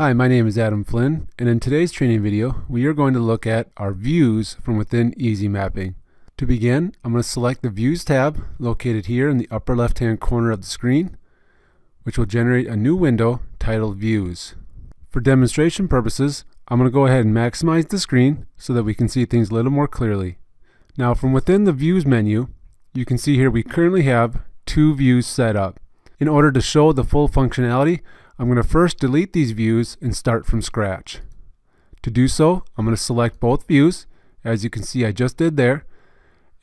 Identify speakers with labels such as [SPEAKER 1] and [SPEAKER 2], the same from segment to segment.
[SPEAKER 1] Hi, my name is Adam Flynn, and in today's training video, we are going to look at our views from within EASYmapping. To begin, I'm going to select the Views tab located here in the upper left-hand corner of the screen, which will generate a new window titled Views. For demonstration purposes, I'm going to go ahead and maximize the screen so that we can see things a little more clearly. Now, from within the Views menu, you can see here we currently have two views set up. In order to show the full functionality, I'm going to first delete these views and start from scratch. To do so, I'm going to select both views, as you can see I just did there,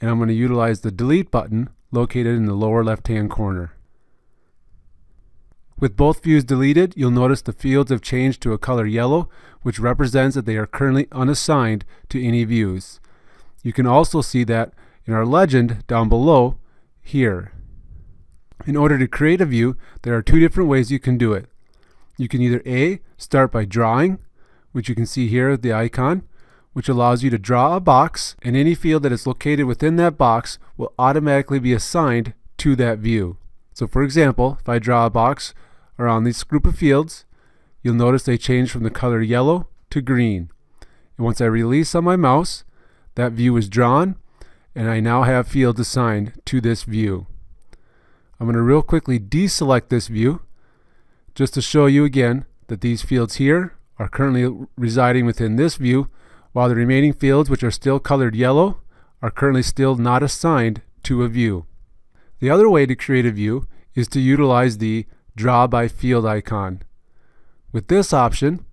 [SPEAKER 1] and I'm going to utilize the delete button located in the lower left-hand corner. With both views deleted, you'll notice the fields have changed to a color yellow, which represents that they are currently unassigned to any views. You can also see that in our legend down below here. In order to create a view, there are two different ways you can do it. You can either A, start by drawing, which you can see here the icon, which allows you to draw a box, and any field that is located within that box will automatically be assigned to that view. So for example, if I draw a box around this group of fields, you'll notice they change from the color yellow to green. And once I release on my mouse, that view is drawn, and I now have fields assigned to this view. I'm going to real quickly deselect this view, just to show you again that these fields here are currently residing within this view, while the remaining fields, which are still colored yellow, are currently still not assigned to a view. The other way to create a view is to utilize the Draw by Field icon. With this option,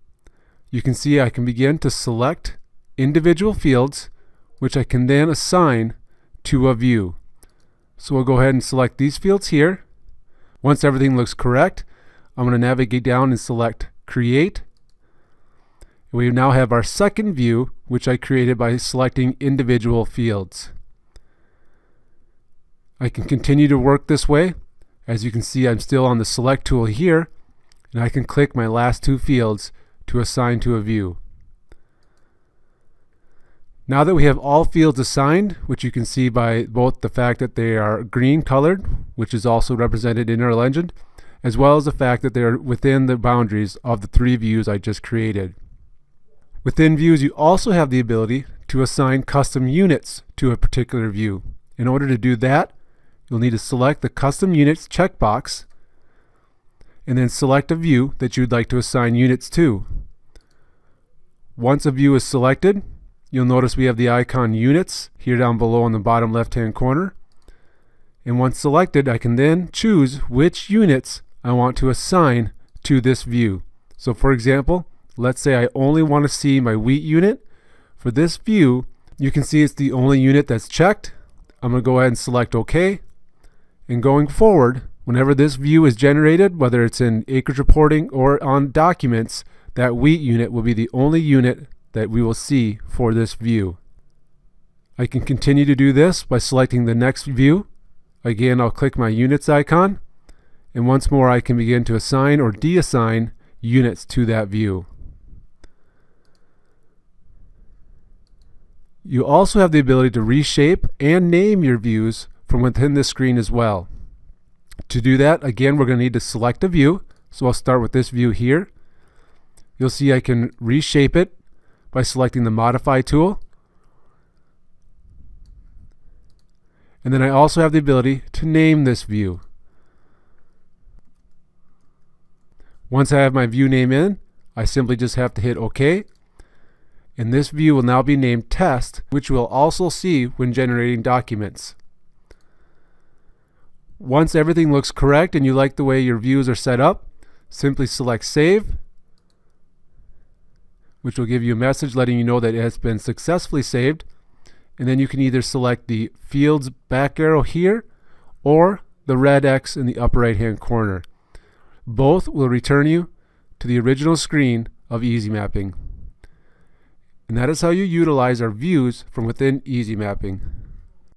[SPEAKER 1] you can see I can begin to select individual fields, which I can then assign to a view. So we'll go ahead and select these fields here. Once everything looks correct, I'm going to navigate down and select Create. We now have our second view, which I created by selecting individual fields. I can continue to work this way. As you can see, I'm still on the Select tool here, and I can click my last two fields to assign to a view. Now that we have all fields assigned, which you can see by both the fact that they are green colored, which is also represented in our legend, as well as the fact that they are within the boundaries of the three views I just created. Within views, you also have the ability to assign custom units to a particular view. In order to do that, you'll need to select the Custom Units checkbox and then select a view that you'd like to assign units to. Once a view is selected, you'll notice we have the icon Units here down below in the bottom left-hand corner. And once selected, I can then choose which units I want to assign to this view. So for example, let's say I only want to see my wheat unit. For this view, you can see it's the only unit that's checked. I'm going to go ahead and select OK. And going forward, whenever this view is generated, whether it's in acreage reporting or on documents, that wheat unit will be the only unit that we will see for this view. I can continue to do this by selecting the next view. Again, I'll click my Units icon, and once more I can begin to assign or deassign units to that view. You also have the ability to reshape and name your views from within this screen as well. To do that, again, we're going to need to select a view. So I'll start with this view here. You'll see I can reshape it by selecting the Modify tool. And then I also have the ability to name this view. Once I have my view name in, I simply just have to hit OK. And this view will now be named Test, which we'll also see when generating documents. Once everything looks correct and you like the way your views are set up, simply select Save, which will give you a message letting you know that it has been successfully saved. And then you can either select the Fields back arrow here or the red X in the upper right hand corner. Both will return you to the original screen of EASYmapping. And that is how you utilize our views from within EASYmapping.